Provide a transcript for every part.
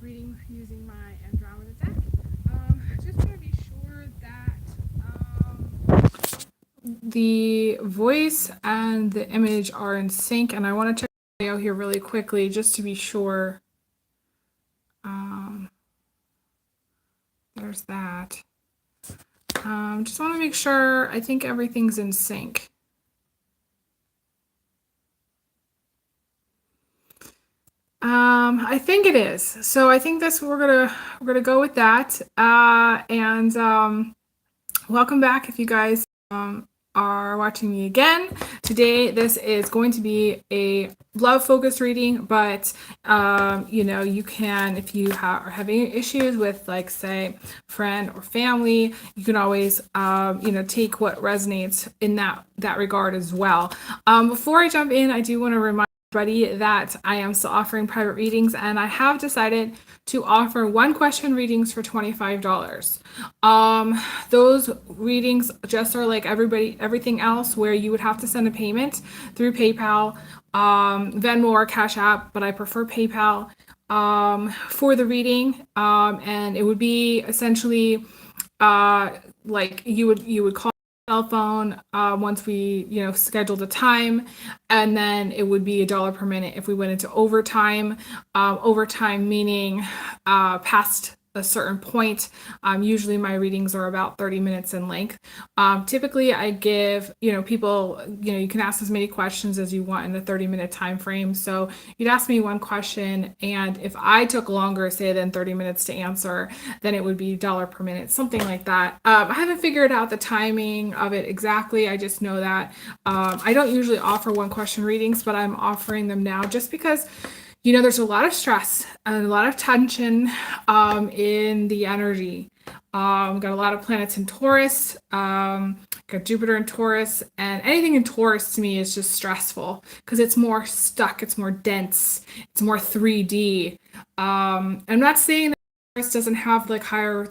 reading using my Andromeda deck. Just want to be sure that the voice and the image are in sync, and I want to check the audio here really quickly just to be sure. There's that. Just want to make sure. I think everything's in sync. I think it is. So I think we're gonna go with that. Welcome back if you guys are watching me again. Today this is going to be a love focused reading, but you can, if you are having issues with, like, say, friend or family, you can always take what resonates in that regard as well. Before I jump in, I do want to remind everybody that I am still offering private readings, and I have decided to offer one question readings for $25. Those readings just are like everything else, where you would have to send a payment through PayPal, Venmo, or Cash App, but I prefer PayPal for the reading, and it would be essentially like you would call cell phone once we scheduled a time, and then it would be $1 per minute if we went into overtime. Overtime meaning past a certain point. Usually my readings are about 30 minutes in length. Typically I give people, you can ask as many questions as you want in a 30-minute time frame. So you'd ask me one question, and if I took longer, say, than 30 minutes to answer, then it would be $1 per minute, something like that. I haven't figured out the timing of it exactly. I just know that I don't usually offer one question readings, but I'm offering them now just because there's a lot of stress and a lot of tension in the energy. Got a lot of planets in Taurus, got Jupiter in Taurus, and anything in Taurus to me is just stressful because it's more stuck, it's more dense, it's more 3D. I'm not saying that Taurus doesn't have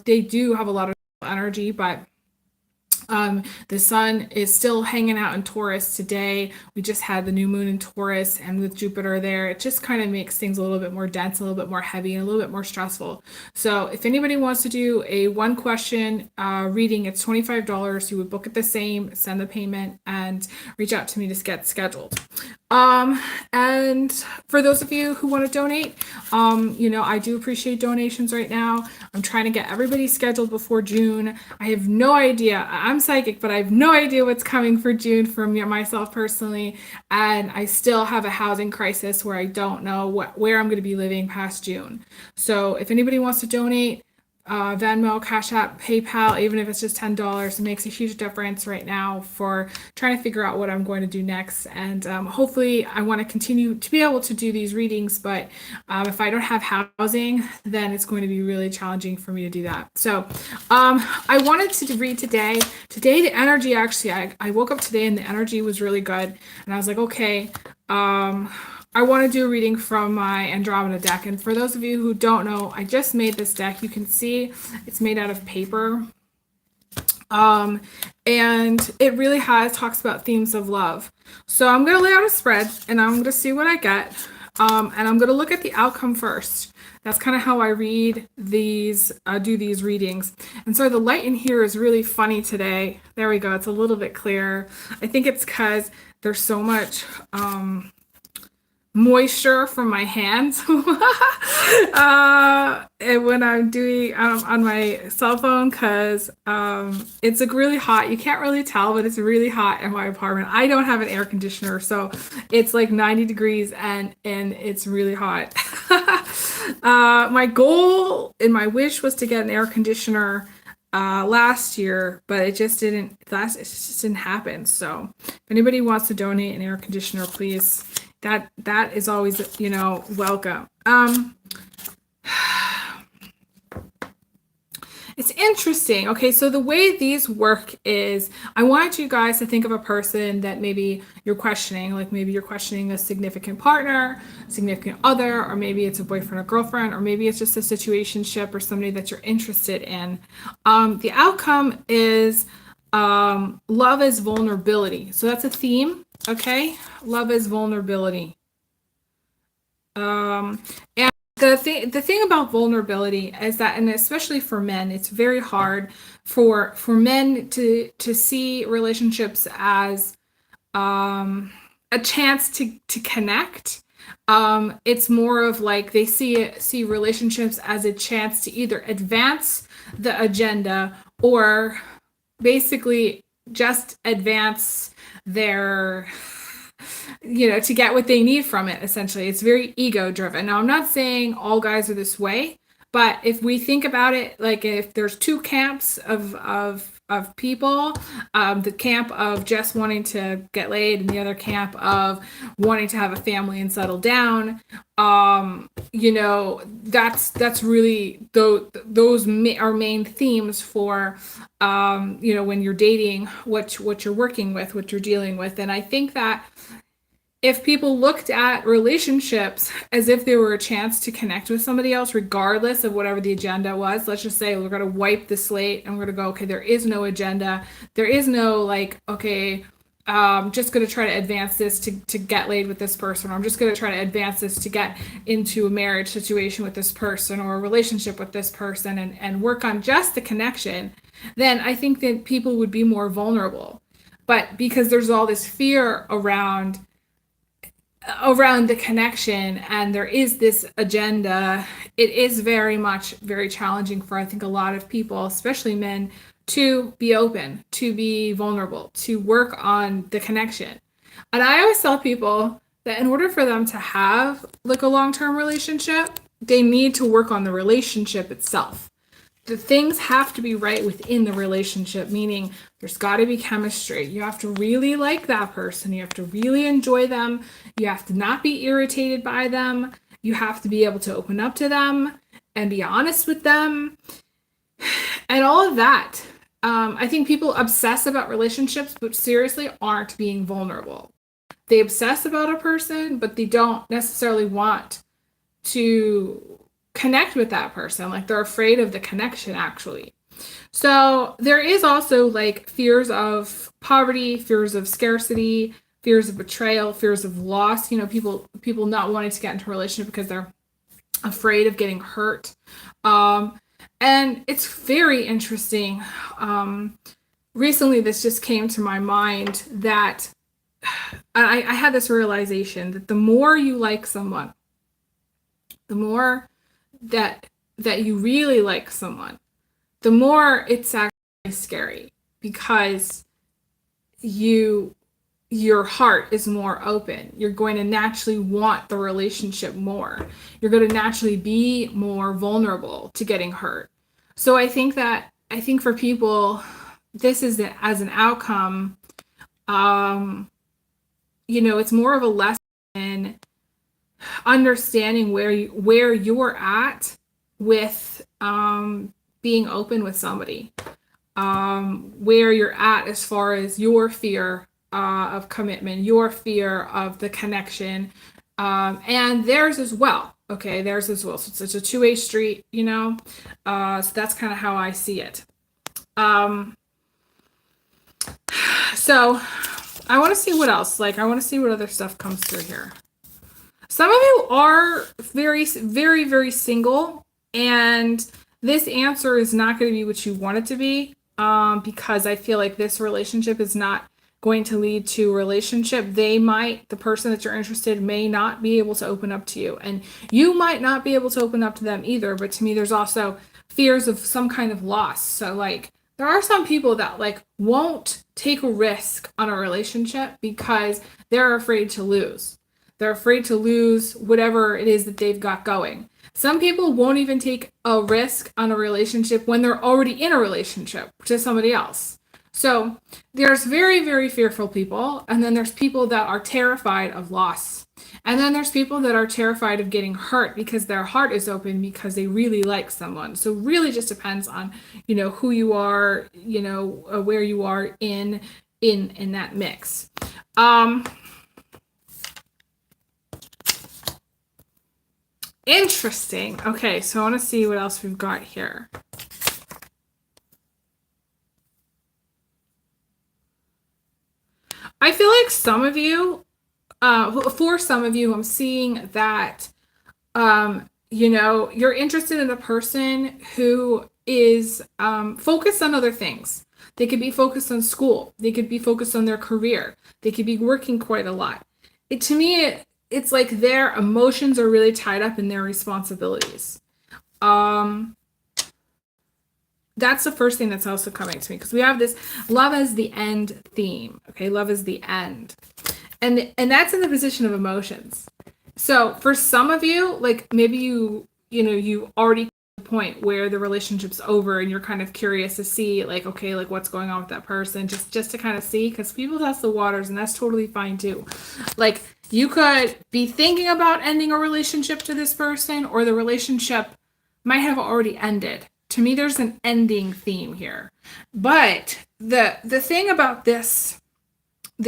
they do have a lot of energy, but the sun is still hanging out in Taurus today. We just had the new moon in Taurus, and with Jupiter there, it just kind of makes things a little bit more dense, a little bit more heavy, and a little bit more stressful. So if anybody wants to do a one question reading, it's $25. You would book it the same, send the payment, and reach out to me to get scheduled. And for those of you who want to donate, I do appreciate donations right now. I'm trying to get everybody scheduled before June. I have no idea. I'm psychic, but I have no idea what's coming for June for myself personally. And I still have a housing crisis where I don't know where I'm going to be living past June. So if anybody wants to donate, Venmo, Cash App, PayPal, even if it's just $10, it makes a huge difference right now for trying to figure out what I'm going to do next. And hopefully I want to continue to be able to do these readings, but if I don't have housing, then it's going to be really challenging for me to do that. So I wanted to read today. Today the energy, actually, I woke up today and the energy was really good, and I was like, okay, I want to do a reading from my Andromeda deck. And for those of you who don't know, I just made this deck. You can see it's made out of paper. And it really talks about themes of love. So I'm going to lay out a spread, and I'm going to see what I get. And I'm going to look at the outcome first. That's kind of how I read these, do these readings. And so the light in here is really funny today. There we go. It's a little bit clearer. I think it's because there's so much moisture from my hands and when I'm doing on my cell phone, because it's like really hot. You can't really tell, but it's really hot in my apartment. I don't have an air conditioner, so it's like 90 degrees and it's really hot. My goal and my wish was to get an air conditioner last year, but it just didn't happen. So if anybody wants to donate an air conditioner, please, that is always welcome. It's interesting. Okay, so the way these work is, I want you guys to think of a person that maybe you're questioning, like maybe you're questioning a significant partner, significant other, or maybe it's a boyfriend or girlfriend, or maybe it's just a situationship or somebody that you're interested in. The outcome is love is vulnerability. So that's a theme, okay? Love is vulnerability. And the thing about vulnerability is that, and especially for men, it's very hard for men to see relationships as a chance to connect. It's more of like they see relationships as a chance to either advance the agenda or basically just advance their, to get what they need from it. Essentially, it's very ego driven. Now, I'm not saying all guys are this way, but if we think about it, like if there's two camps of people, the camp of just wanting to get laid and the other camp of wanting to have a family and settle down, that's really those are main themes for when you're dating, what you're working with, what you're dealing with. And I think that if people looked at relationships as if they were a chance to connect with somebody else, regardless of whatever the agenda was, let's just say we're going to wipe the slate and we're going to go, okay, there is no agenda. There is no like, okay, just going to try to advance this to get laid with this person, or I'm just going to try to advance this to get into a marriage situation with this person or a relationship with this person and work on just the connection, then I think that people would be more vulnerable. But because there's all this fear around the connection and there is this agenda, it is very challenging for, I think, a lot of people, especially men, to be open, to be vulnerable, to work on the connection. And I always tell people that in order for them to have like a long-term relationship, they need to work on the relationship itself. The things have to be right within the relationship, meaning there's got to be chemistry. You have to really like that person. You have to really enjoy them. You have to not be irritated by them. You have to be able to open up to them and be honest with them and all of that. I think people obsess about relationships, but seriously aren't being vulnerable. They obsess about a person, but they don't necessarily want to connect with that person. Like they're afraid of the connection, actually. So there is also like fears of poverty, fears of scarcity, fears of betrayal, fears of loss. People not wanting to get into a relationship because they're afraid of getting hurt. And it's very interesting. Recently, this just came to my mind that I had this realization that the more you like someone, the more that you really like someone, the more it's actually scary, because your heart is more open. You're going to naturally want the relationship more. You're going to naturally be more vulnerable to getting hurt. So I think for people, this is as an outcome, it's more of a lesson in understanding where you're at with being open with somebody, where you're at as far as your fear of commitment, your fear of the connection, and theirs as well. Okay, theirs as well. So it's a two-way street, so that's kind of how I see it. So I want to see what else. Like, I want to see what other stuff comes through here. Some of you are very, very, very single, and this answer is not going to be what you want it to be, because I feel like this relationship is not going to lead to a relationship. The person that you're interested in may not be able to open up to you, and you might not be able to open up to them either. But to me, there's also fears of some kind of loss. So like, there are some people that like won't take a risk on a relationship because they're afraid to lose. They're afraid to lose whatever it is that they've got going. Some people won't even take a risk on a relationship when they're already in a relationship to somebody else. So there's very, very fearful people. And then there's people that are terrified of loss. And then there's people that are terrified of getting hurt because their heart is open because they really like someone. So really just depends on, who you are, where you are in that mix. Interesting. Okay, so I want to see what else we've got here. I feel like some of you, for some of you, I'm seeing that you're interested in a person who is focused on other things. They could be focused on school. They could be focused on their career. They could be working quite a lot. To me, it's like their emotions are really tied up in their responsibilities. Um, that's the first thing that's also coming to me, because we have this love as the end theme. Okay, love is the end. And that's in the position of emotions. So for some of you, like maybe you already the point where the relationship's over and you're kind of curious to see like, okay, like what's going on with that person, just to kind of see, because people test the waters, and that's totally fine too. Like you could be thinking about ending a relationship to this person, or the relationship might have already ended. To me, there's an ending theme here. But the thing about this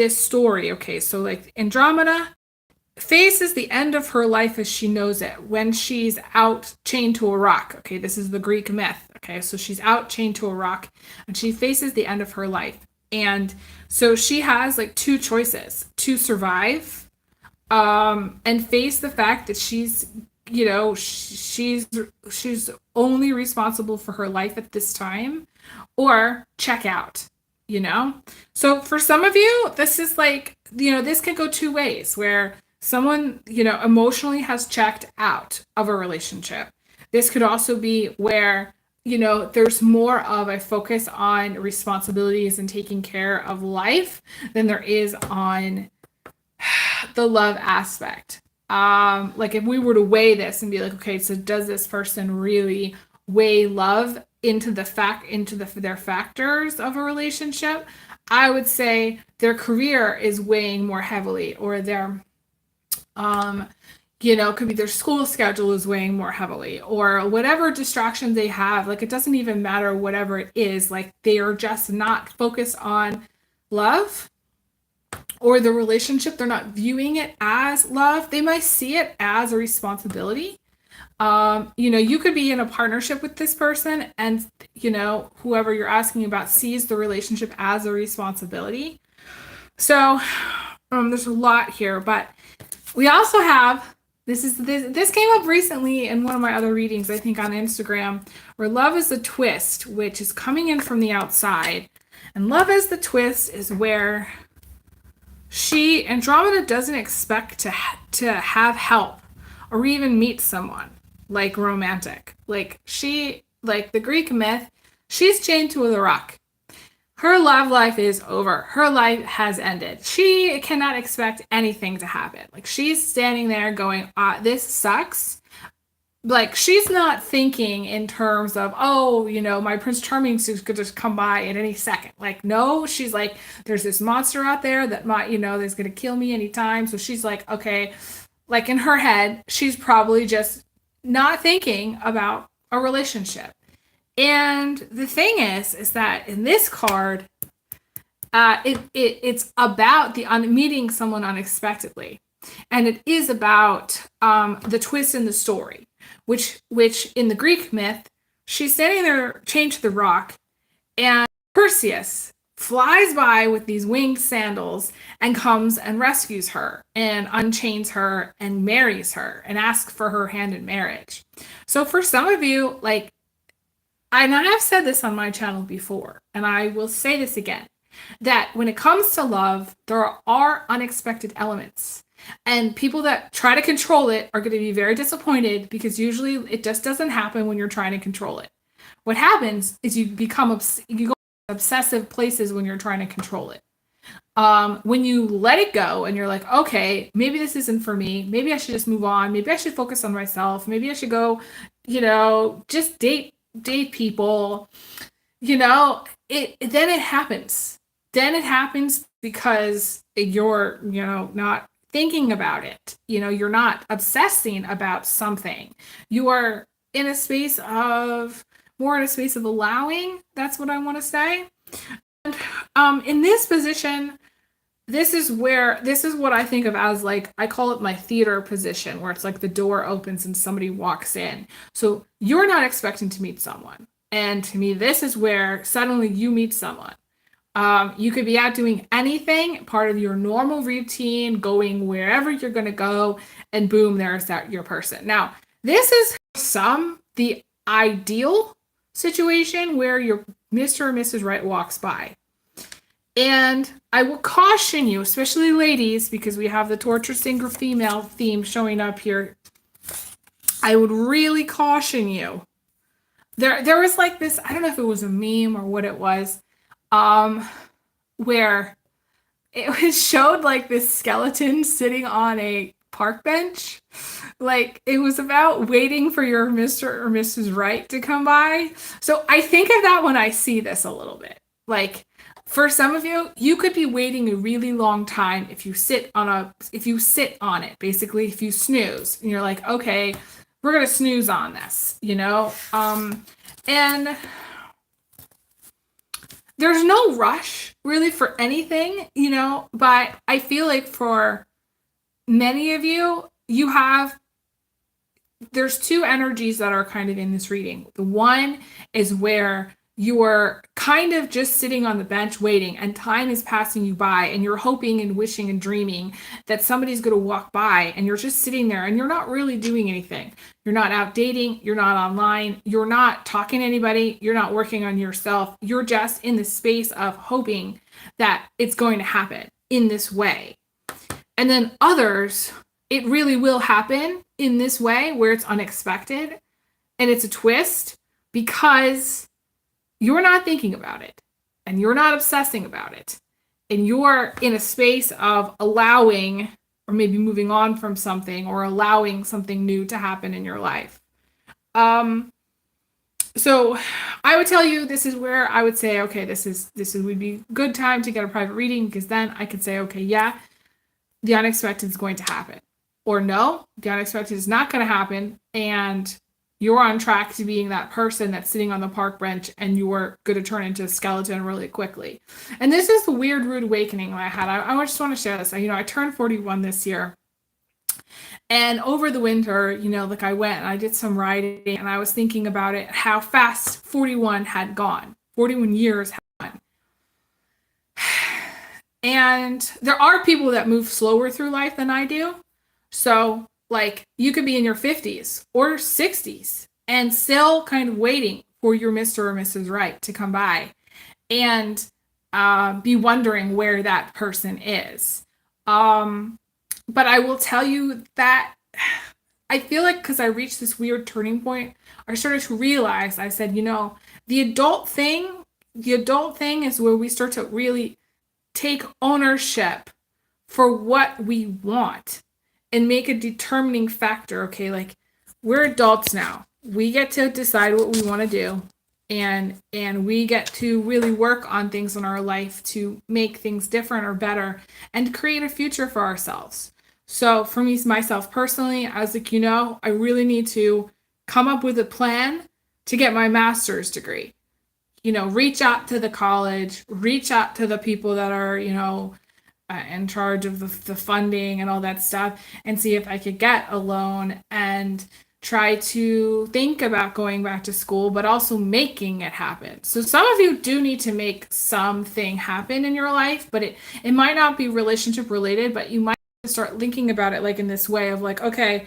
story, okay, so like Andromeda faces the end of her life as she knows it when she's out chained to a rock. Okay, this is the Greek myth. Okay, so she's out chained to a rock and she faces the end of her life. And so she has like two choices: to survive and face the fact that she's only responsible for her life at this time, or check out. So for some of you, this is like, this could go two ways, where someone, emotionally has checked out of a relationship. This could also be where, there's more of a focus on responsibilities and taking care of life than there is on the love aspect. Like if we were to weigh this and be like, okay, so does this person really weigh love into their factors of a relationship? I would say their career is weighing more heavily, or their could be their school schedule is weighing more heavily, or whatever distractions they have. Like it doesn't even matter whatever it is, like they are just not focused on love or the relationship. They're not viewing it as love. They might see it as a responsibility. You could be in a partnership with this person, and whoever you're asking about sees the relationship as a responsibility. So there's a lot here, but we also have this came up recently in one of my other readings, I think on Instagram, where love is a twist, which is coming in from the outside. And love as the twist is where Andromeda doesn't expect to have help or even meet someone like romantic. Like the Greek myth, she's chained to the rock. Her love life is over. Her life has ended. She cannot expect anything to happen. Like she's standing there going, this sucks. Like she's not thinking in terms of, oh, my Prince Charming could just come by at any second. Like, no, she's like, there's this monster out there that might, that's going to kill me anytime. So she's like, okay, like in her head, she's probably just not thinking about a relationship. And the thing is that in this card, it's about meeting someone unexpectedly, and it is about the twist in the story, which in the Greek myth, she's standing there chained to the rock, and Perseus flies by with these winged sandals and comes and rescues her and unchains her and marries her and asks for her hand in marriage. So for some of you, like, and I have said this on my channel before, and I will say this again, that when it comes to love, there are unexpected elements. And people that try to control it are going to be very disappointed, because usually it just doesn't happen when you're trying to control it. What happens is you go obsessive places when you're trying to control it. When you let it go and you're like, okay, maybe this isn't for me. Maybe I should just move on. Maybe I should focus on myself. Maybe I should go, just date people, then it happens. Then it happens because you're, not thinking about it. You're not obsessing about something. You are in a space of allowing. That's what I want to say. And in this position, this is what I think of as, like, I call it my theater position, where it's like the door opens and somebody walks in. So you're not expecting to meet someone. And to me, this is where suddenly you meet someone. You could be out doing anything, part of your normal routine, going wherever you're going to go, and boom, there's your person. Now, This is for some the ideal situation where your Mr. or Mrs. Right walks by. And I will caution you, especially ladies, because we have the torture singer female theme showing up here. I would really caution you. There was like this, I don't know if it was a meme or what it was, where it was showed like this skeleton sitting on a park bench. Like it was about waiting for your Mr. or Mrs. Right to come by. So I think of that when I see this a little bit. Like for some of you, you could be waiting a really long time if you sit on it, basically, if you snooze and you're like, okay, we're gonna snooze on this, and there's no rush really for anything, but I feel like for many of you, there's two energies that are kind of in this reading. The one is where you're kind of just sitting on the bench waiting and time is passing you by and you're hoping and wishing and dreaming that somebody's going to walk by and you're just sitting there and you're not really doing anything. You're not out dating. You're not online. You're not talking to anybody. You're not working on yourself. You're just in the space of hoping that it's going to happen in this way. And then others, it really will happen in this way where it's unexpected and it's a twist because you're not thinking about it and you're not obsessing about it. And you're in a space of allowing or maybe moving on from something or allowing something new to happen in your life. So I would tell you this is where I would say, okay, this would be a good time to get a private reading because then I could say, okay, yeah, the unexpected is going to happen. Or no, the unexpected is not going to happen. And you're on track to being that person that's sitting on the park bench and you're going to turn into a skeleton really quickly. And this is the weird rude awakening that I had. I just want to share this. I turned 41 this year. And over the winter, like I went and I did some writing and I was thinking about it, how fast 41 had gone. 41 years had gone. And there are people that move slower through life than I do. So like you could be in your 50s or 60s and still kind of waiting for your Mr. or Mrs. Right to come by and be wondering where that person is. But I will tell you that I feel like because I reached this weird turning point, I started to realize, I said, the adult thing is where we start to really take ownership for what we want. And make a determining factor. Okay, like we're adults now. We get to decide what we want to do, and we get to really work on things in our life to make things different or better, and create a future for ourselves. So for me, myself personally, I was like, I really need to come up with a plan to get my master's degree. Reach out to the college, reach out to the people that are, in charge of the funding and all that stuff and see if I could get a loan and try to think about going back to school, but also making it happen. So some of you do need to make something happen in your life, but it might not be relationship related, but you might start thinking about it like in this way of like, okay,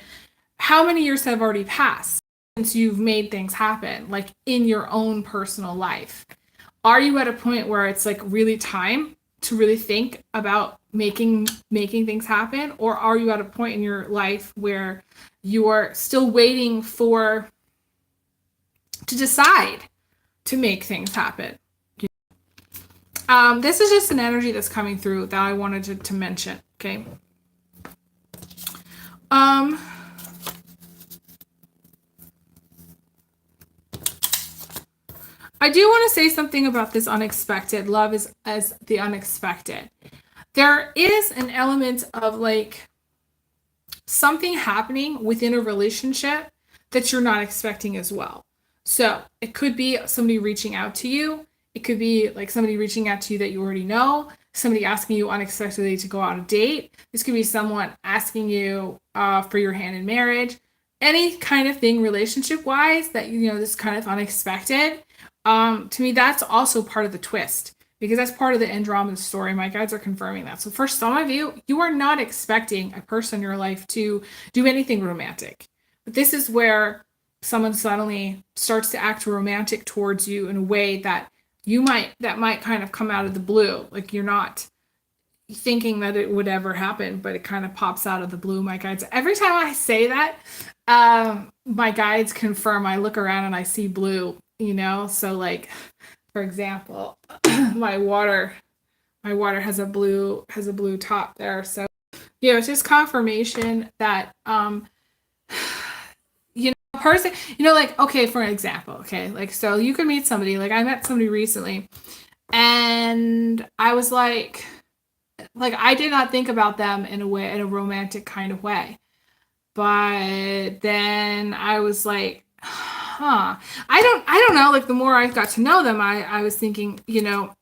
how many years have already passed since you've made things happen, like in your own personal life? Are you at a point where it's like really time to really think about making things happen? Or are you at a point in your life where you're still waiting to decide to make things happen? This is just an energy that's coming through that I wanted to mention, okay? I do want to say something about this unexpected. Love is as the unexpected. There is an element of like something happening within a relationship that you're not expecting as well. So it could be somebody reaching out to you. It could be like somebody reaching out to you that you already know. Somebody asking you unexpectedly to go on a date. This could be someone asking you for your hand in marriage. Any kind of thing relationship-wise that, this kind of unexpected. To me, that's also part of the twist because that's part of the Andromeda story. My guides are confirming that. So for some of you, you are not expecting a person in your life to do anything romantic. this is where someone suddenly starts to act romantic towards you in a way that that might kind of come out of the blue. Like you're not thinking that it would ever happen, but it kind of pops out of the blue. My guides, every time I say that, my guides confirm. I look around and I see blue, you know? So like, for example, my water has a blue top there. So, you know, it's just confirmation that, you know, a person, you know, like, okay, for an example, okay, like, so you could meet somebody, like I met somebody recently and I was like I did not think about them in a romantic kind of way. But then I was like, huh. I don't know, like the more I got to know them, I was thinking, you know,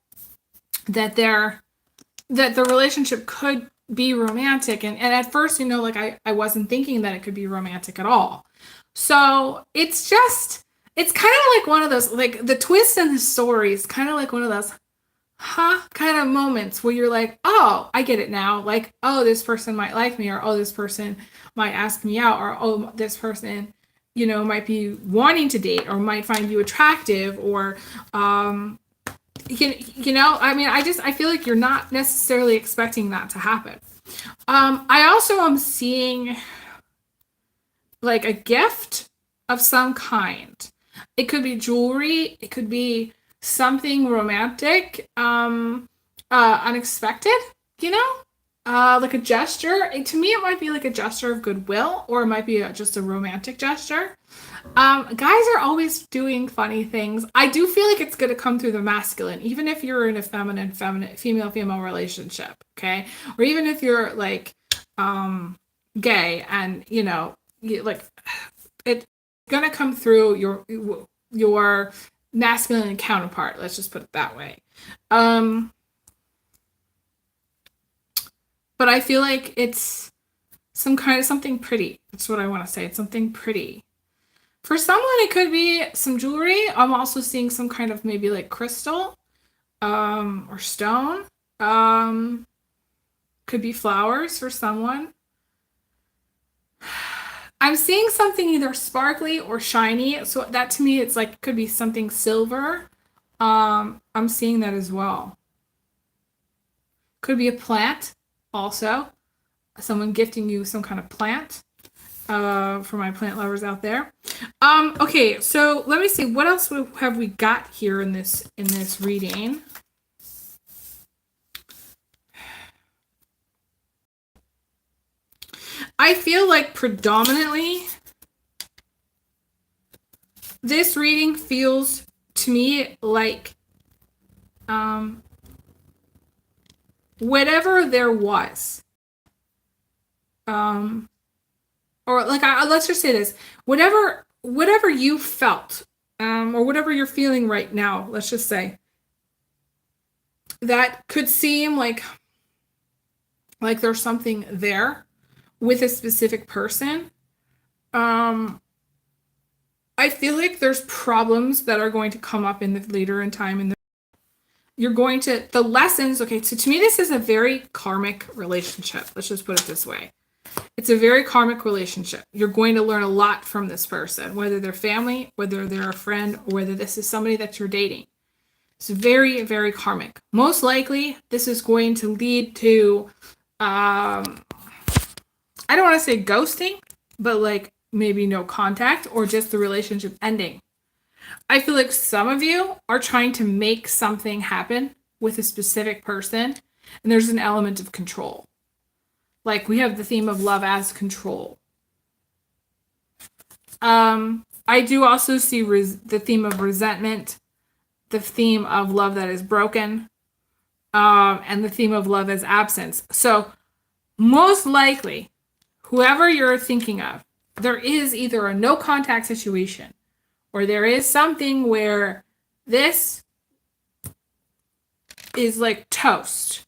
that the relationship could be romantic. And at first, you know, like I wasn't thinking that it could be romantic at all. So it's kind of like one of those, like the twist in the story is kind of like one of those, huh, kind of moments where you're like, oh, I get it now. Like, oh, this person might like me, or oh, this person might ask me out, or oh, this person, you know, might be wanting to date or might find you attractive, or you know, I mean, I feel like you're not necessarily expecting that to happen. I also am seeing like a gift of some kind. It could be jewelry, it could be something romantic, unexpected, you know, like a gesture. To me, it might be like a gesture of goodwill, or it might be just a romantic gesture. Guys are always doing funny things. I do feel like it's going to come through the masculine, even if you're in a female relationship, okay? Or even if you're like gay, and you know, like it's going to come through your masculine counterpart. Let's just put it that way. But I feel like it's some kind of something pretty. That's what I want to say. It's something pretty. For someone, it could be some jewelry. I'm also seeing some kind of maybe like crystal, or stone. Could be flowers for someone. I'm seeing something either sparkly or shiny. So that to me, it's like could be something silver. I'm seeing that as well. Could be a plant also. Someone gifting you some kind of plant. For my plant lovers out there. Okay, so let me see, what else have we got here in this reading? I feel like predominantly this reading feels to me like whatever there was, or like let's just say this, whatever you felt, or whatever you're feeling right now, let's just say, that could seem like there's something there with a specific person. I feel like there's problems that are going to come up in the later in time, and you're going to the lessons. Okay, so to me this is a very karmic relationship. Let's just put it this way. It's a very karmic relationship. You're going to learn a lot from this person, whether they're family, whether they're a friend, or whether this is somebody that you're dating. It's very, very karmic. Most likely, this is going to lead to, I don't want to say ghosting, but like maybe no contact, or just the relationship ending. I feel like some of you are trying to make something happen with a specific person, and there's an element of control. Like we have the theme of love as control. I do also see the theme of resentment, the theme of love that is broken, and the theme of love as absence. So most likely, whoever you're thinking of, there is either a no contact situation, or there is something where this is like toast.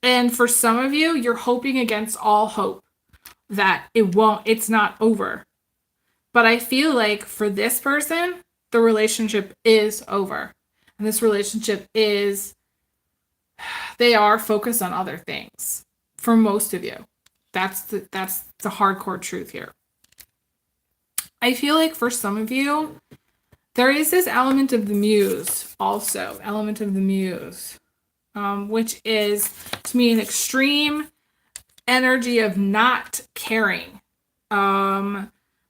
And for some of you, you're hoping against all hope that it's not over. But I feel like for this person, the relationship is over. And this relationship is they are focused on other things for most of you. That's the hardcore truth here. I feel like for some of you, there is this element of the muse also, which is, to me, an extreme energy of not caring.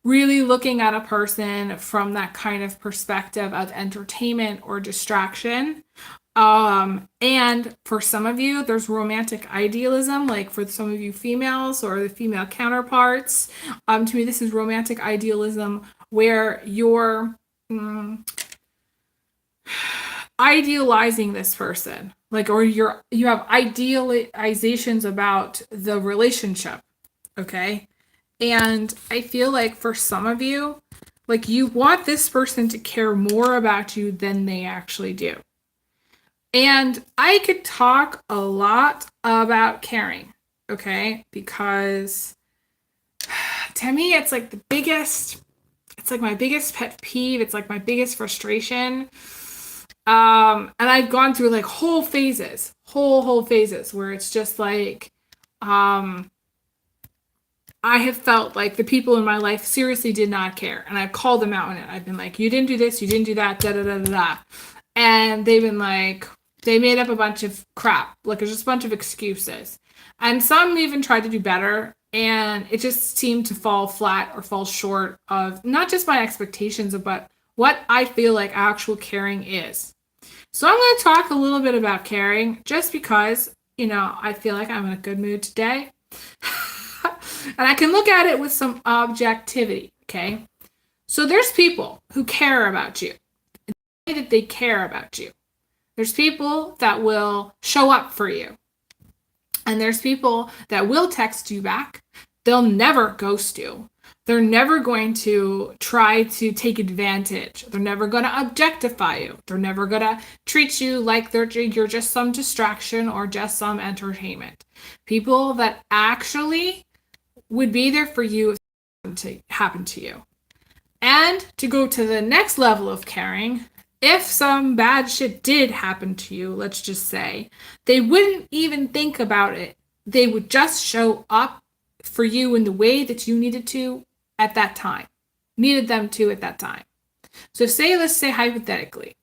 Really looking at a person from that kind of perspective of entertainment or distraction. And for some of you, there's romantic idealism, like for some of you females or the female counterparts. To me, this is romantic idealism where you're idealizing this person, like, or you have idealizations about the relationship, okay? And I feel like for some of you, like, you want this person to care more about you than they actually do. And I could talk a lot about caring, okay? Because to me, it's like my biggest pet peeve. It's like my biggest frustration. And I've gone through like whole phases where it's just like, I have felt like the people in my life seriously did not care. And I've called them out on it. I've been like, you didn't do this, you didn't do that, da da da da da. And they've been like, they made up a bunch of crap. Like, there's just a bunch of excuses. And some even tried to do better. And it just seemed to fall flat or fall short of not just my expectations, but what I feel like actual caring is. So I'm going to talk a little bit about caring just because, I feel like I'm in a good mood today. And I can look at it with some objectivity, okay? So there's people who care about you. That they care about you. There's people that will show up for you. And there's people that will text you back. They'll never ghost you. They're never going to try to take advantage. They're never going to objectify you. They're never going to treat you like you're just some distraction or just some entertainment. People that actually would be there for you if something happened to you. And to go to the next level of caring, if some bad shit did happen to you, let's just say, they wouldn't even think about it. They would just show up for you in the way that you needed to at that time. Needed them to at that time. So let's say hypothetically,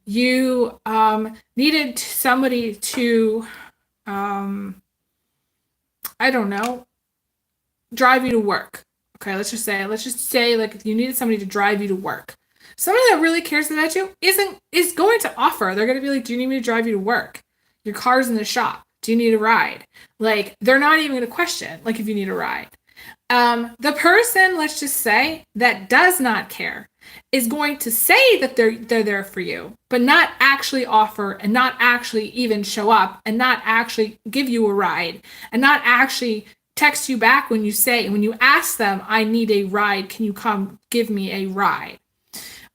you needed somebody to, I don't know, drive you to work. Okay, let's just say like you needed somebody to drive you to work. Somebody that really cares about you is going to offer. They're going to be like, do you need me to drive you to work? Your car's in the shop. Do you need a ride? Like, they're not even going to question, like, if you need a ride. The person, let's just say, that does not care is going to say that they're there for you, but not actually offer and not actually even show up and not actually give you a ride and not actually text you back when you ask them, I need a ride, can you come give me a ride?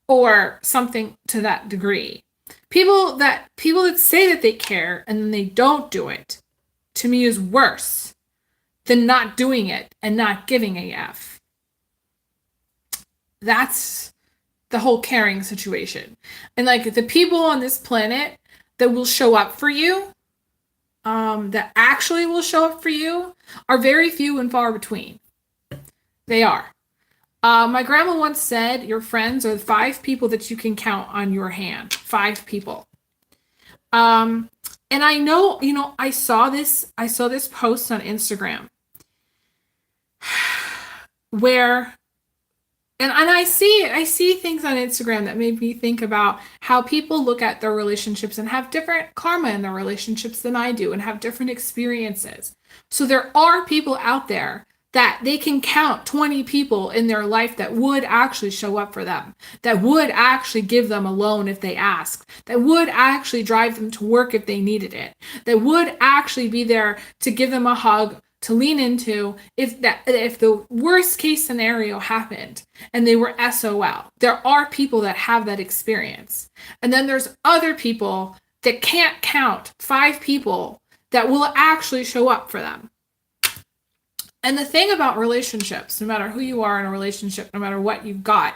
Or something to that degree. People that say that they care and then they don't do it, to me, is worse than not doing it and not giving a F. That's the whole caring situation. And like the people on this planet that will show up for you, that actually will show up for you, are very few and far between. They are. My grandma once said, your friends are 5 people that you can count on your hand. 5 people. And I know, I saw this post on Instagram where, and I see things on Instagram that made me think about how people look at their relationships and have different karma in their relationships than I do and have different experiences. So there are people out there that they can count 20 people in their life that would actually show up for them, that would actually give them a loan if they asked, that would actually drive them to work if they needed it, that would actually be there to give them a hug, to lean into if the worst case scenario happened and they were SOL. There are people that have that experience. And then there's other people that can't count 5 people that will actually show up for them. And the thing about relationships, no matter who you are in a relationship, no matter what you've got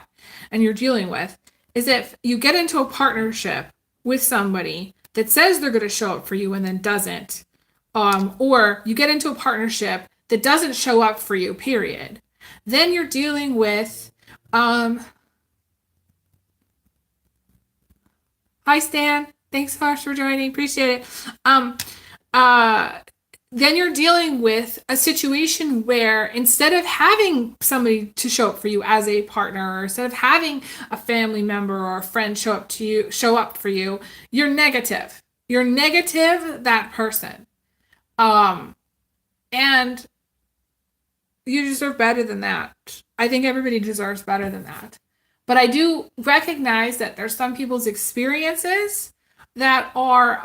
and you're dealing with, is if you get into a partnership with somebody that says they're going to show up for you and then doesn't, or you get into a partnership that doesn't show up for you, period, then you're dealing with, hi Stan, thanks so much for joining, appreciate it. Then you're dealing with a situation where instead of having somebody to show up for you as a partner, or instead of having a family member or a friend show up for you, you're negative. You're negative that person. And you deserve better than that. I think everybody deserves better than that. But I do recognize that there's some people's experiences that are,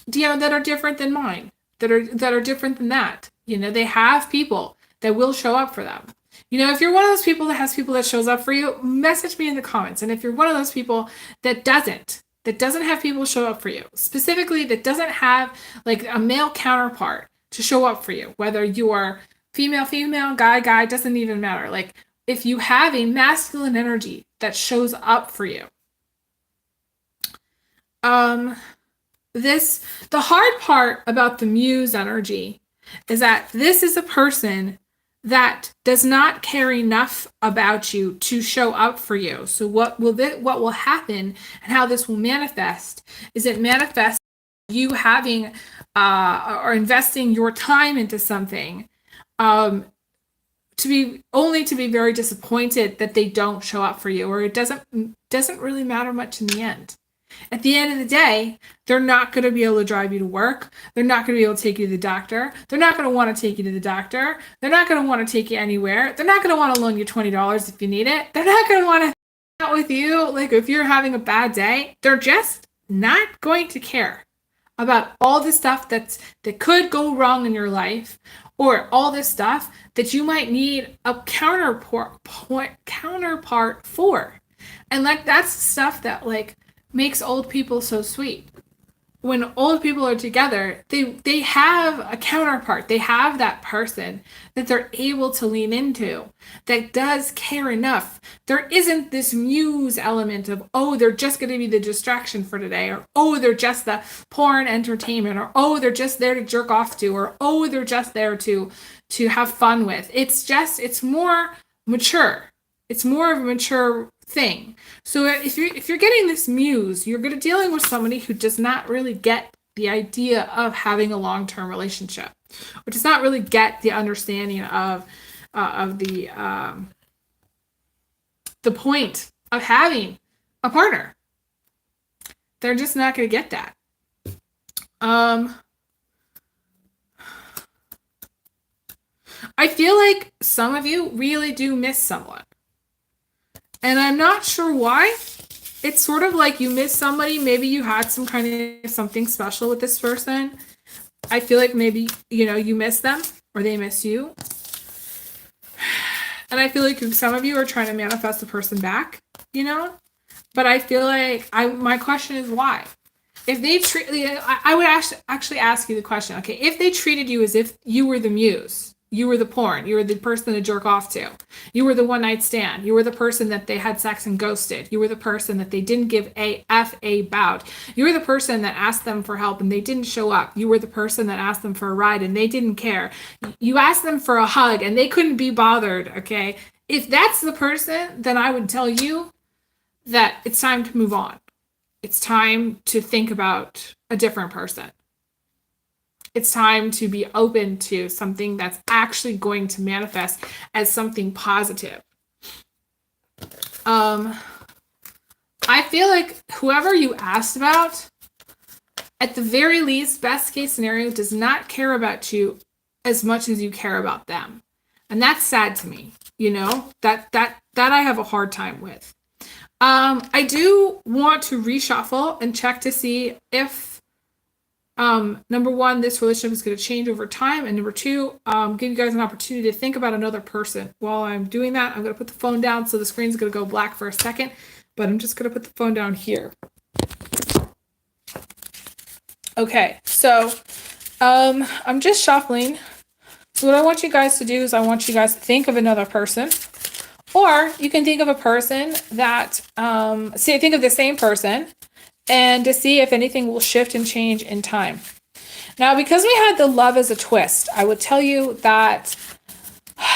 that are different than mine. That are different than that. They have people that will show up for them. If you're one of those people that has people that shows up for you, message me in the comments. And if you're one of those people that doesn't have people show up for you, specifically that doesn't have like a male counterpart to show up for you, whether you are female, guy, doesn't even matter. Like if you have a masculine energy that shows up for you, the hard part about the muse energy is that this is a person that does not care enough about you to show up for you. So what will happen and how this will manifest is it manifests you having or investing your time into something to be very disappointed that they don't show up for you, or it doesn't really matter much in the end. At the end of the day, they're not going to be able to drive you to work. They're not going to be able to take you to the doctor. They're not going to want to take you to the doctor. They're not going to want to take you anywhere. They're not going to want to loan you $20 if you need it. They're not going to want to hang out with you. Like if you're having a bad day, they're just not going to care about all the stuff that could go wrong in your life, or all this stuff that you might need a counterpart for. And like that's stuff that like makes old people so sweet. When old people are together, they have a counterpart. They have that person that they're able to lean into that does care enough. There isn't this muse element of, oh, they're just going to be the distraction for today, or oh, they're just the porn entertainment, or oh, they're just there to jerk off to, or oh, they're just there to have fun with. It's more mature. It's more of a mature thing. So if you're getting this muse, you're going to dealing with somebody who does not really get the idea of having a long-term relationship, or does not really get the understanding of the point of having a partner. They're just not going to get that. I feel like some of you really do miss someone. And I'm not sure why. It's sort of like you miss somebody. Maybe you had some kind of something special with this person. I feel like maybe, you miss them or they miss you. And I feel like some of you are trying to manifest the person back, But I feel like my question is why? If they I would actually ask you the question, okay, if they treated you as if you were the muse, you were the porn, you were the person to jerk off to, you were the one night stand, you were the person that they had sex and ghosted, you were the person that they didn't give a F about, you were the person that asked them for help and they didn't show up, you were the person that asked them for a ride and they didn't care, you asked them for a hug and they couldn't be bothered, okay? If that's the person, then I would tell you that it's time to move on. It's time to think about a different person. It's time to be open to something that's actually going to manifest as something positive. I feel like whoever you asked about, at the very least, best case scenario, does not care about you as much as you care about them. And that's sad to me, that I have a hard time with. I do want to reshuffle and check to see if number one, this relationship is going to change over time, and number two, give you guys an opportunity to think about another person. While I'm doing that, I'm going to put the phone down, so the screen's going to go black for a second, but I'm just going to put the phone down here. Okay, so I'm just shuffling. So what I want you guys to do is I want you guys to think of another person, or you can think of a person that, think of the same person and to see if anything will shift and change in time. Now, because we had the love as a twist, I would tell you that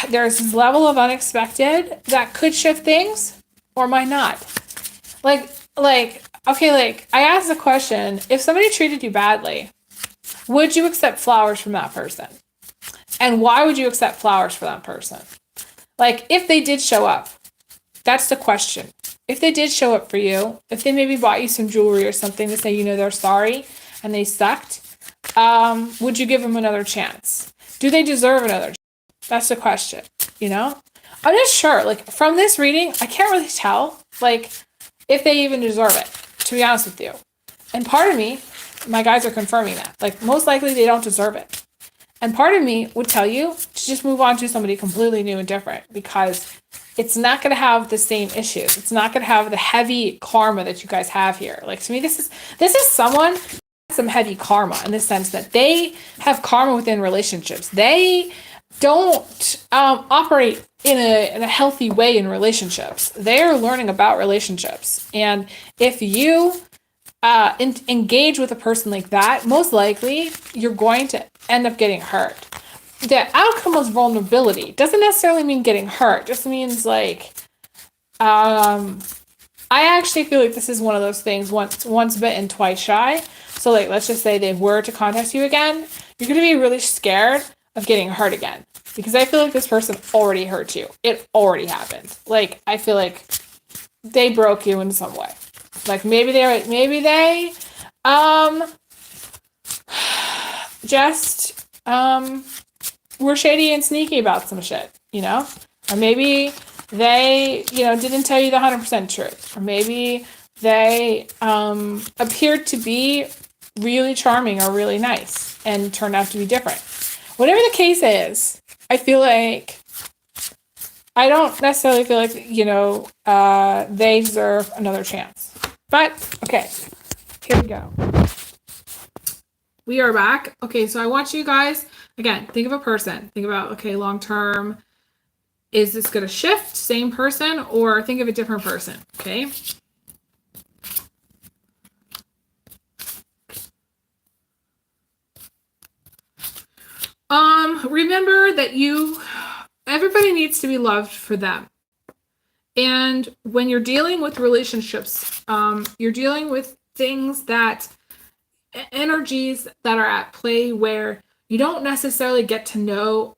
there's this level of unexpected that could shift things or might not. Okay, I asked the question, if somebody treated you badly, would you accept flowers from that person? And why would you accept flowers for that person? Like, if they did show up, that's the question. If they did show up for you, if they maybe bought you some jewelry or something to say, you know, they're sorry and they sucked, would you give them another chance? Do they deserve another chance? That's the question, you know? I'm not sure. Like, from this reading, I can't really tell, like, if they even deserve it, to be honest with you. And part of me, my guys are confirming that. Like, most likely they don't deserve it. And part of me would tell you to just move on to somebody completely new and different, because it's not going to have the same issues. It's not going to have the heavy karma that you guys have here. Like, to me, this is someone with some heavy karma in the sense that they have karma within relationships. They don't operate in a healthy way in relationships. They're learning about relationships. And if you engage with a person like that, most likely you're going to end up getting hurt. The outcome was vulnerability. Doesn't necessarily mean getting hurt. Just means like, I actually feel like this is one of those things, once bitten, twice shy. So like, let's just say they were to contact you again, you're going to be really scared of getting hurt again, because I feel like this person already hurt you. It already happened. Like, I feel like they broke you in some way. Like, maybe they just were shady and sneaky about some shit, you know? Or maybe they, you know, didn't tell you the 100% truth. Or maybe they appeared to be really charming or really nice and turned out to be different. Whatever the case is, I feel like, I don't necessarily feel like, you know, they deserve another chance. But, okay, here we go. We are back. Okay, so I want you guys, again, think of a person. Think about, okay, long term, is this going to shift? Same person? Or think of a different person, okay? Remember that everybody needs to be loved for them. And when you're dealing with relationships, you're dealing with things energies that are at play where you don't necessarily get to know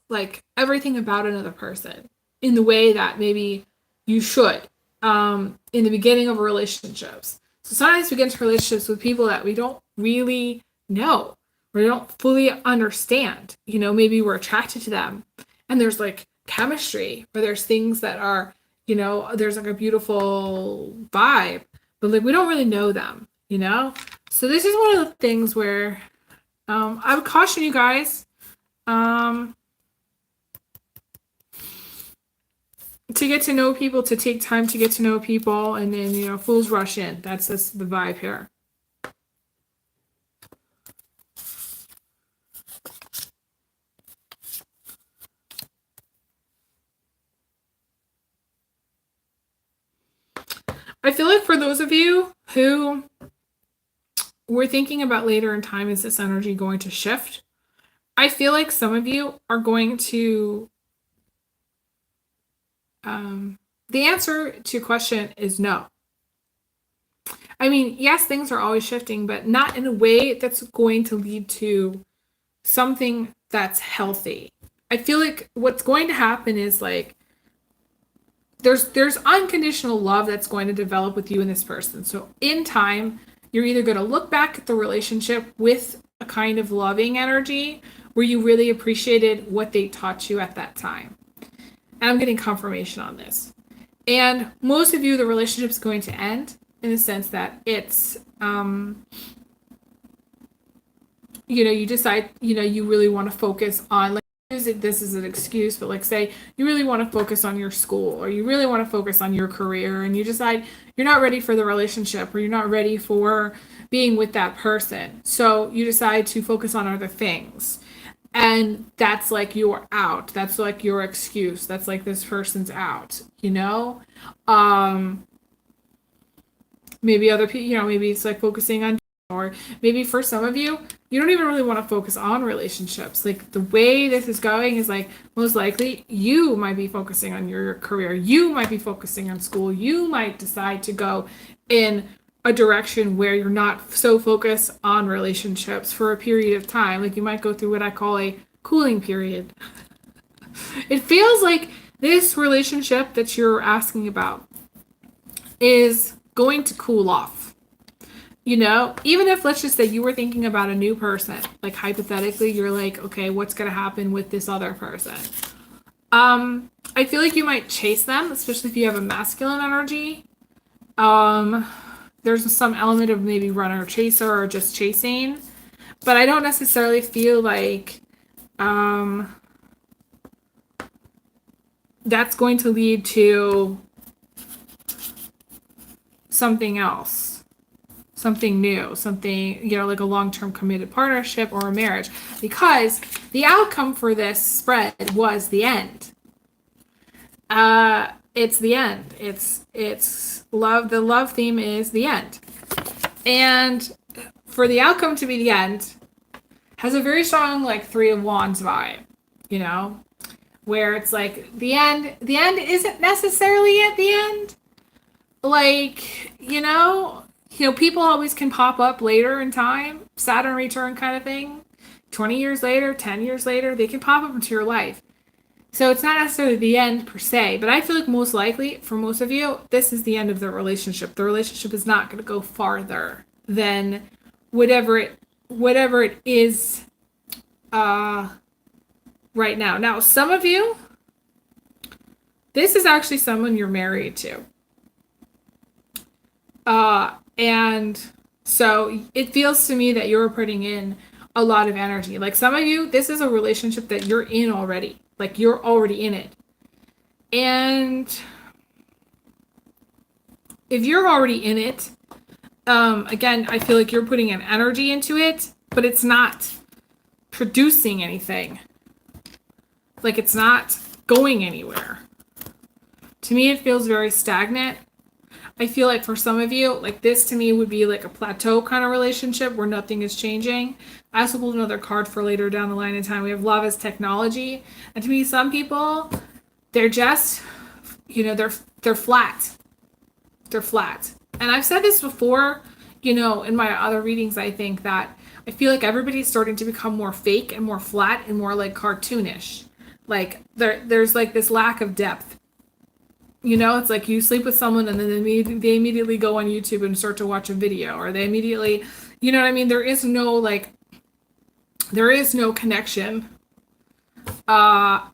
like everything about another person in the way that maybe you should in the beginning of relationships. So sometimes we get into relationships with people that we don't really know, or we don't fully understand. You know, maybe we're attracted to them and there's like chemistry, or there's things that are, you know, there's like a beautiful vibe, but like we don't really know them, you know? So this is one of the things where I would caution you guys to get to know people, to take time to get to know people, and then, you know, fools rush in. That's the vibe here. I feel like for those of you who were thinking about later in time, is this energy going to shift? I feel like some of you are going to, the answer to your question is no. I mean, yes, things are always shifting, but not in a way that's going to lead to something that's healthy. I feel like what's going to happen is like, there's unconditional love that's going to develop with you and this person. So in time, you're either going to look back at the relationship with a kind of loving energy where you really appreciated what they taught you at that time. And I'm getting confirmation on this. And most of you, the relationship is going to end in the sense that it's, you know, you decide, you know, you really want to focus on, like, this is an excuse, but like, say you really want to focus on your school, or you really want to focus on your career, and you decide you're not ready for the relationship, or you're not ready for being with that person. So you decide to focus on other things. And that's like your out. That's like your excuse. That's like this person's out, you know? Maybe other people, maybe it's like focusing on, or maybe for some of you, you don't even really want to focus on relationships. Like the way this is going is like most likely you might be focusing on your career. You might be focusing on school. You might decide to go in a direction where you're not so focused on relationships for a period of time. Like you might go through what I call a cooling period. It feels like this relationship that you're asking about is going to cool off. Even if, let's just say, you were thinking about a new person, like hypothetically, you're like, okay, what's going to happen with this other person? I feel like you might chase them, especially if you have a masculine energy. There's some element of maybe runner chaser or just chasing, but I don't necessarily feel like that's going to lead to something else, something new, something, like a long-term committed partnership or a marriage, because the outcome for this spread was the end. It's the end. It's love. The love theme is the end. And for the outcome to be the end has a very strong like Three of Wands vibe, where it's like the end isn't necessarily at the end. Like, people always can pop up later in time, Saturn return kind of thing. 20 years later, 10 years later, they can pop up into your life. So it's not necessarily the end per se, but I feel like most likely for most of you, this is the end of the relationship. The relationship is not going to go farther than whatever it is right now. Now, some of you, this is actually someone you're married to. And so it feels to me that you're putting in a lot of energy. Like some of you, this is a relationship that you're in already. Like you're already in it. And if you're already in it, again, I feel like you're putting an energy into it, but it's not producing anything. Like it's not going anywhere. To me, it feels very stagnant. I feel like for some of you, like this to me would be like a plateau kind of relationship where nothing is changing. I also pulled another card for later down the line in time. We have love as technology. And to me, some people, they're just, they're flat. They're flat. And I've said this before, in my other readings, I think that I feel like everybody's starting to become more fake and more flat and more like cartoonish. Like there's like this lack of depth. It's like you sleep with someone and then they immediately go on YouTube and start to watch a video, or they immediately, you know what I mean? There is no connection, like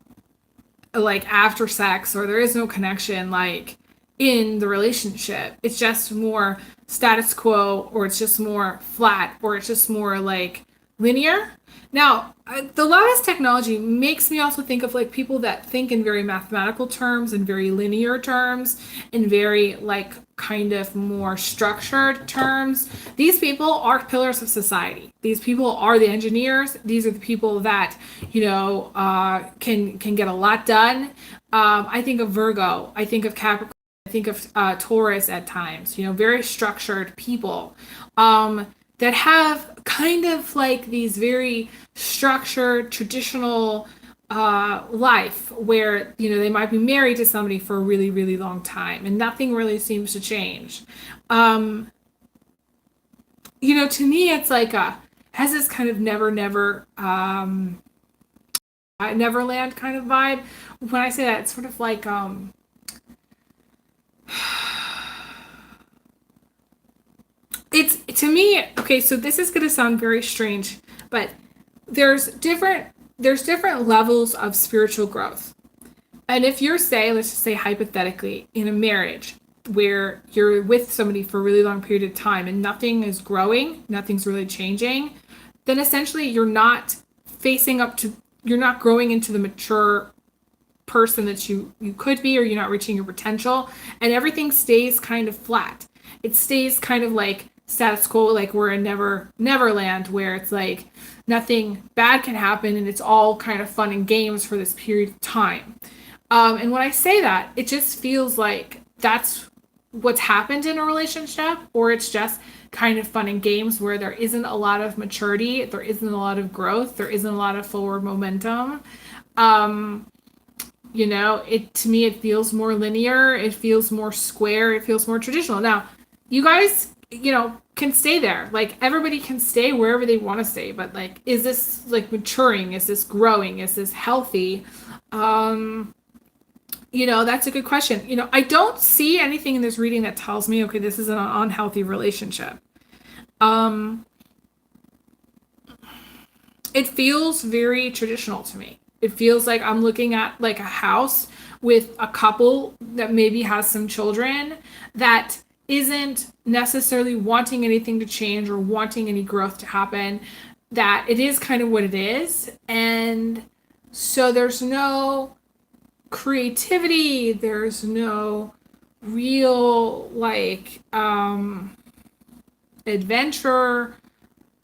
after sex, or there is no connection like in the relationship. It's just more status quo, or it's just more flat, or it's just more like linear. Now, the love as technology makes me also think of like people that think in very mathematical terms and very linear terms and very like kind of more structured terms. These people are pillars of society. These people are the engineers. These are the people that, can get a lot done. I think of Virgo. I think of Capricorn. I think of Taurus at times, very structured people. That have kind of like these very structured, traditional life where, they might be married to somebody for a really, really long time and nothing really seems to change. To me, it's like has this kind of never, Neverland kind of vibe. When I say that, it's sort of like, it's to me, okay, so this is going to sound very strange, but there's different levels of spiritual growth. And if you're, let's just say hypothetically, in a marriage where you're with somebody for a really long period of time and nothing is growing, nothing's really changing, then essentially you're not growing into the mature person that you could be, or you're not reaching your potential, and everything stays kind of flat. It stays kind of like status quo, like we're in Neverland, where it's like nothing bad can happen and it's all kind of fun and games for this period of time. And when I say that, it just feels like that's what's happened in a relationship, or it's just kind of fun and games where there isn't a lot of maturity, there isn't a lot of growth, there isn't a lot of forward momentum. You know, it to me it feels more linear, it feels more square, it feels more traditional. Now, you guys, you know, can stay there. Like everybody can stay wherever they want to stay, but like is this like maturing? Is this growing? Is this healthy? You know, that's a good question. You know, I don't see anything in this reading that tells me, okay, this is an unhealthy relationship. It feels very traditional to me. It feels like I'm looking at like a house with a couple that maybe has some children that isn't necessarily wanting anything to change or wanting any growth to happen, that it is kind of what it is. And so there's no creativity, there's no real like adventure.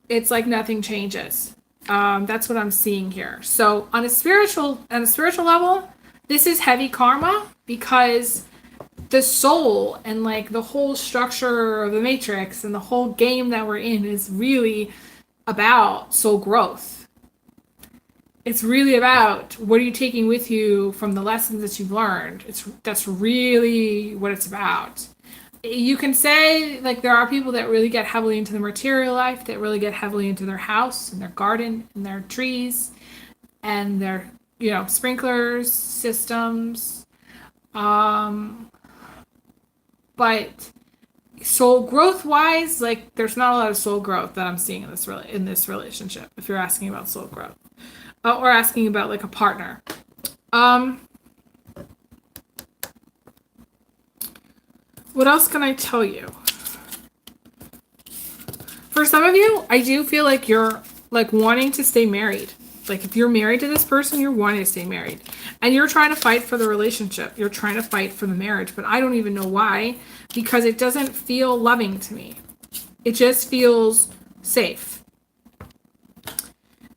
It's like nothing changes. That's what I'm seeing here. So on a spiritual level, this is heavy karma because the soul and like the whole structure of the matrix and the whole game that we're in is really about soul growth. It's really about what are you taking with you from the lessons that you've learned. That's really what it's about. You can say like there are people that really get heavily into the material life, that really get heavily into their house and their garden and their trees and their, you know, sprinklers systems. But soul growth wise, like there's not a lot of soul growth that I'm seeing in this relationship. If you're asking about soul growth, or asking about like a partner. What else can I tell you? For some of you, I do feel like you're like wanting to stay married. Like if you're married to this person, you're wanting to stay married. And you're trying to fight for the relationship. You're trying to fight for the marriage. But I don't even know why. Because it doesn't feel loving to me. It just feels safe.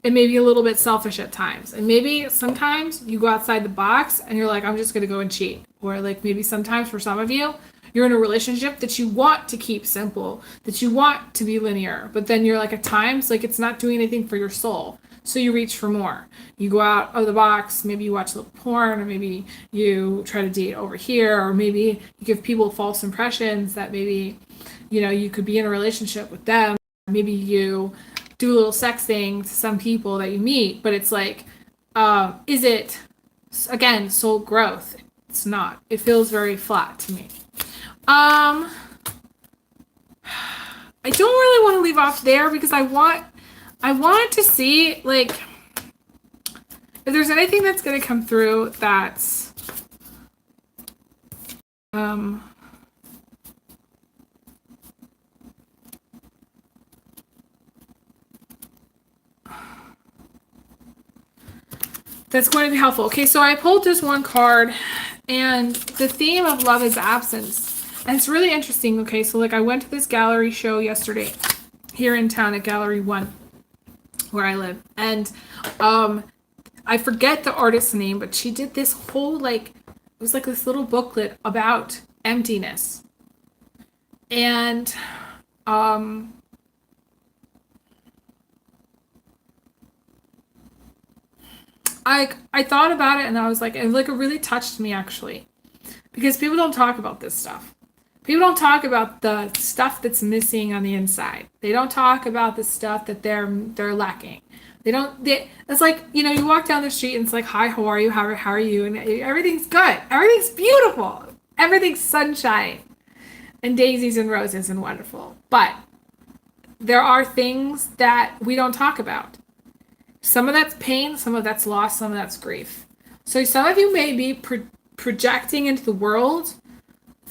It may be a little bit selfish at times. And maybe sometimes you go outside the box and you're like, I'm just going to go and cheat. Or like maybe sometimes for some of you, you're in a relationship that you want to keep simple, that you want to be linear. But then you're like at times, like it's not doing anything for your soul. So you reach for more. You go out of the box, maybe you watch a little porn, or maybe you try to date over here, or maybe you give people false impressions that maybe, you know, you could be in a relationship with them. Maybe you do a little sexting to some people that you meet, but it's like, is it, again, soul growth? It's not. It feels very flat to me. I don't really want to leave off there because I want to see like if there's anything that's going to come through that's that's going to be helpful. Okay, so I pulled this one card and the theme of love is absence. And it's really interesting. Okay, so like I went to this gallery show yesterday here in town at Gallery 1 where I live. And I forget the artist's name, but she did this whole like, it was like this little booklet about emptiness. And I thought about it and I was like, it really touched me actually. Because people don't talk about this stuff. People don't talk about the stuff that's missing on the inside. They don't talk about the stuff that they're lacking. It's like, you know, you walk down the street and it's like, hi, how are you? How are you? And everything's good. Everything's beautiful. Everything's sunshine and daisies and roses and wonderful. But there are things that we don't talk about. Some of that's pain, some of that's loss, some of that's grief. So some of you may be projecting into the world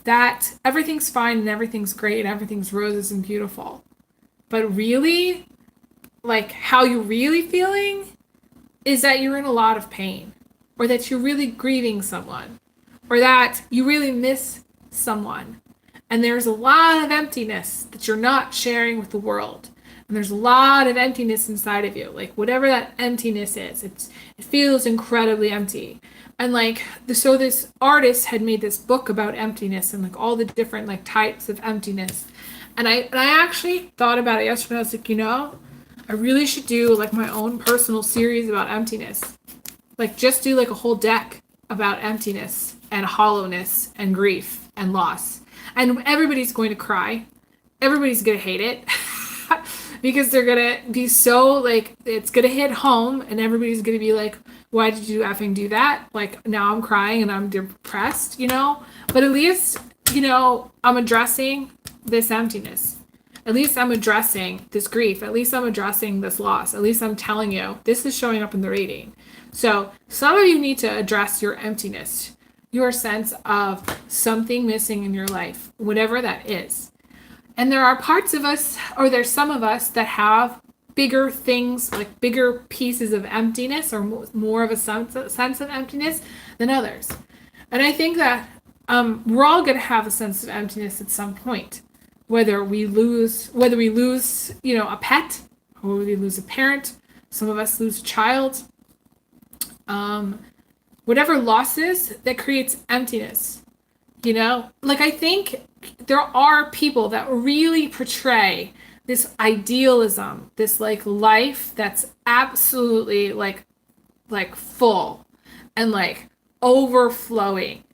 that everything's fine and everything's great and everything's roses and beautiful. But really, like how you're really feeling is that you're in a lot of pain, or that you're really grieving someone, or that you really miss someone. And there's a lot of emptiness that you're not sharing with the world. and there's a lot of emptiness inside of you. Like whatever that emptiness is, it feels incredibly empty. And like so this artist had made this book about emptiness and like all the different like types of emptiness. And I actually thought about it yesterday. I was like, I really should do like my own personal series about emptiness. Like just do like a whole deck about emptiness and hollowness and grief and loss. And everybody's going to cry. Everybody's going to hate it. Because they're going to be so like, it's going to hit home and everybody's going to be like, why did you effing do that? Like now I'm crying and I'm depressed, But at least, I'm addressing this emptiness. At least I'm addressing this grief. At least I'm addressing this loss. At least I'm telling you, this is showing up in the reading. So some of you need to address your emptiness, your sense of something missing in your life, whatever that is. And there are parts of us, or there's some of us that have bigger things, like bigger pieces of emptiness or more of a sense of emptiness than others. And I think that we're all going to have a sense of emptiness at some point. Whether we lose, a pet, or we lose a parent, some of us lose a child, whatever losses that creates emptiness, like I think there are people that really portray this idealism, this like life that's absolutely like full and like overflowing,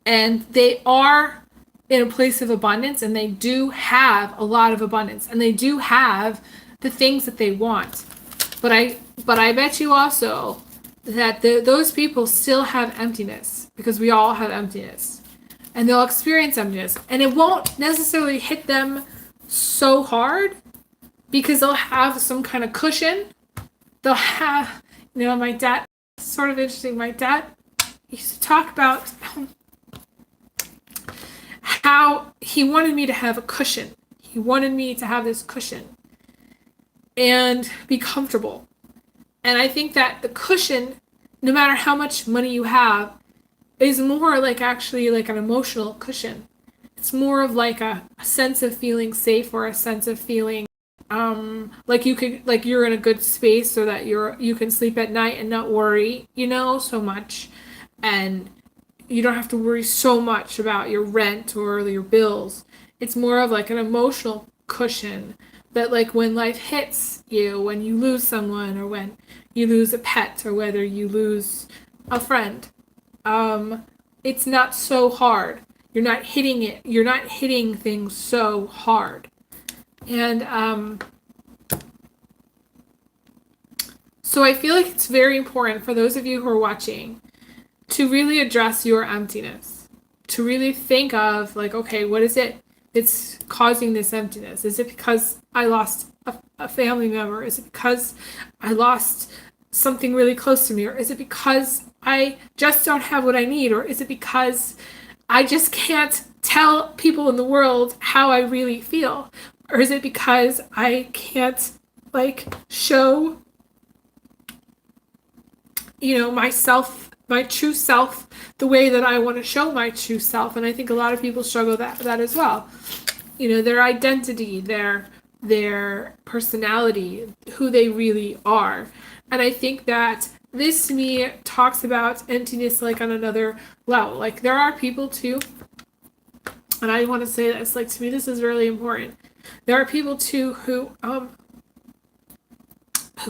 and they are in a place of abundance, and they do have a lot of abundance, and they do have the things that they want. But I bet you also that those people still have emptiness, because we all have emptiness, and they'll experience emptiness, and it won't necessarily hit them so hard because they'll have some kind of cushion. They'll have, my dad, sort of interesting. My dad used to talk about how he wanted me to have a cushion. He wanted me to have this cushion and be comfortable. And I think that the cushion, no matter how much money you have, is more like actually like an emotional cushion. It's more of like a sense of feeling safe, or a sense of feeling like you're in a good space, so that you can sleep at night and not worry, so much. And you don't have to worry so much about your rent or your bills. It's more of like an emotional cushion that like when life hits you, when you lose someone, or when you lose a pet, or whether you lose a friend, it's not so hard. You're not hitting things so hard. And so I feel like it's very important for those of you who are watching to really address your emptiness, to really think of like, okay, what is it that's causing this emptiness? Is it because I lost a family member? Is it because I lost something really close to me? Or is it because I just don't have what I need? Or is it because I just can't tell people in the world how I really feel? Or is it because I can't like show, myself, my true self, the way that I want to show my true self? And I think a lot of people struggle that as well. Their identity, their personality, who they really are. And I think that this to me talks about emptiness like on another level. Like there are people too, and I want to say this, like to me this is really important. There are people too who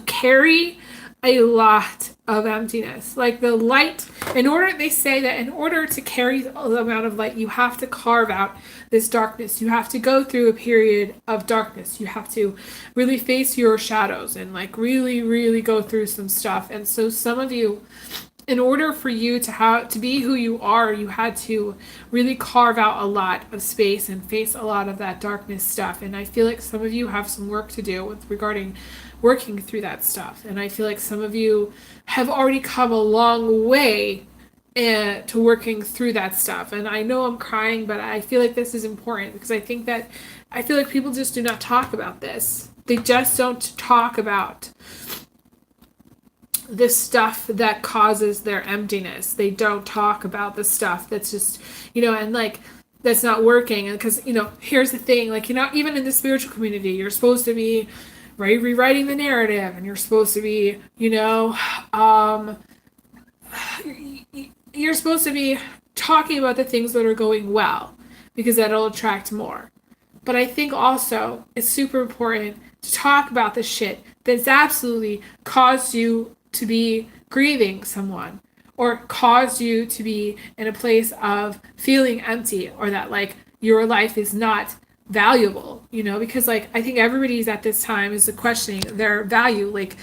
carry a lot of emptiness. Like the light, they say that in order to carry the amount of light, you have to carve out this darkness. You have to go through a period of darkness. You have to really face your shadows and like really, really go through some stuff. And so some of you, in order for you to be who you are, you had to really carve out a lot of space and face a lot of that darkness stuff. And I feel like some of you have some work to do regarding working through that stuff. And I feel like some of you have already come a long way to working through that stuff. And I know I'm crying, but I feel like this is important because I feel like people just do not talk about this. They just don't talk about the stuff that causes their emptiness. They don't talk about the stuff that's just, and like, that's not working. Because, here's the thing, like, even in the spiritual community, you're supposed to be rewriting the narrative, and you're supposed to be, um, you're supposed to be talking about the things that are going well, because that'll attract more. But I think also it's super important to talk about the shit that's absolutely caused you to be grieving someone, or caused you to be in a place of feeling empty, or that like your life is not valuable, because like I think everybody's at this time is questioning their value. Like,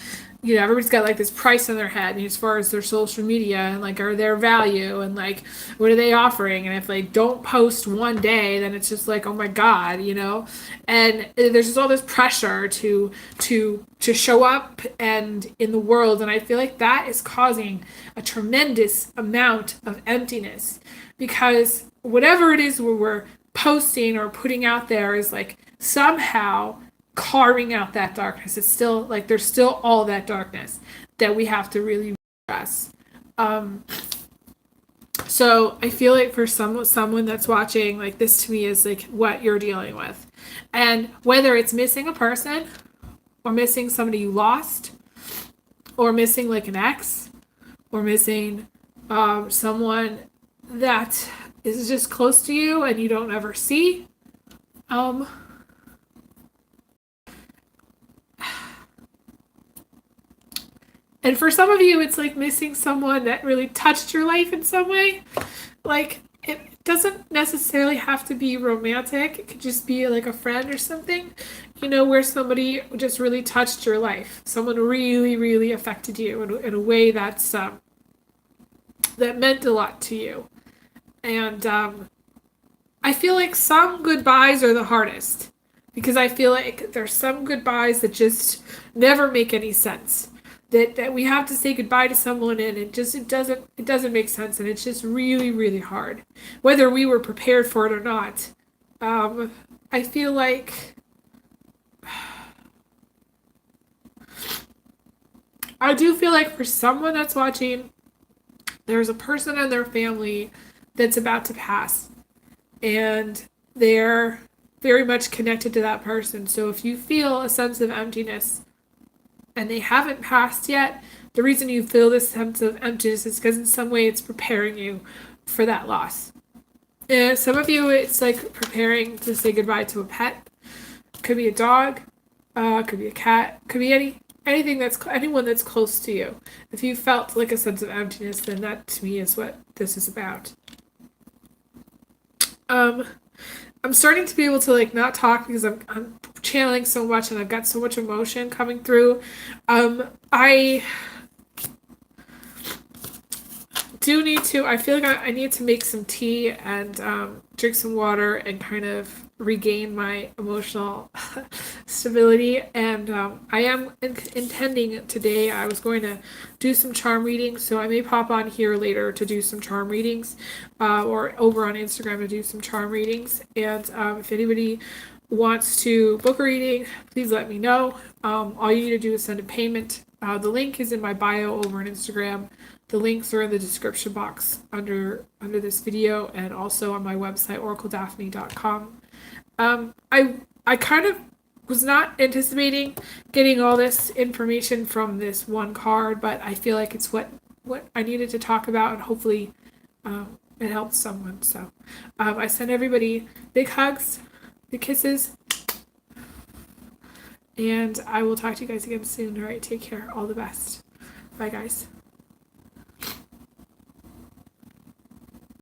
everybody's got like this price on their head as far as their social media, and like, are their value, and like, what are they offering? And if they don't post one day, then it's just like, oh my God, and there's just all this pressure to show up and in the world. And I feel like that is causing a tremendous amount of emptiness, because whatever it is we're posting or putting out there is like somehow carving out that darkness. It's still like there's still all that darkness that we have to really address. So I feel like for someone that's watching, like, this to me is like what you're dealing with, and whether it's missing a person, or missing somebody you lost, or missing like an ex, or missing someone that is just close to you and you don't ever see. And for some of you, it's like missing someone that really touched your life in some way. Like, it doesn't necessarily have to be romantic. It could just be like a friend or something, where somebody just really touched your life. Someone really, really affected you in a way that's that meant a lot to you. And I feel like some goodbyes are the hardest, because I feel like there's some goodbyes that just never make any sense. That we have to say goodbye to someone, and it doesn't make sense, and it's just really, really hard, whether we were prepared for it or not. I feel like I do feel like for someone that's watching, there's a person in their family that's about to pass, and they're very much connected to that person. So if you feel a sense of emptiness and they haven't passed yet, the reason you feel this sense of emptiness is because in some way it's preparing you for that loss. And some of you, it's like preparing to say goodbye to a pet. Could be a dog, could be a cat, could be anyone that's close to you. If you felt like a sense of emptiness, then that to me is what this is about. I'm starting to be able to like not talk because I'm channeling so much, and I've got so much emotion coming through. I feel like I need to make some tea and drink some water and kind of regain my emotional stability. And I am intending today, I was going to do some charm readings, so I may pop on here later to do some charm readings, or over on Instagram to do some charm readings. And if anybody wants to book a reading, please let me know. All you need to do is send a payment. The link is in my bio over on Instagram. The links are in the description box under this video, and also on my website, oracledaphne.com. I kind of was not anticipating getting all this information from this one card, but I feel like it's what I needed to talk about, and hopefully it helps someone. So I send everybody big hugs, big kisses, and I will talk to you guys again soon. All right, take care. All the best. Bye, guys.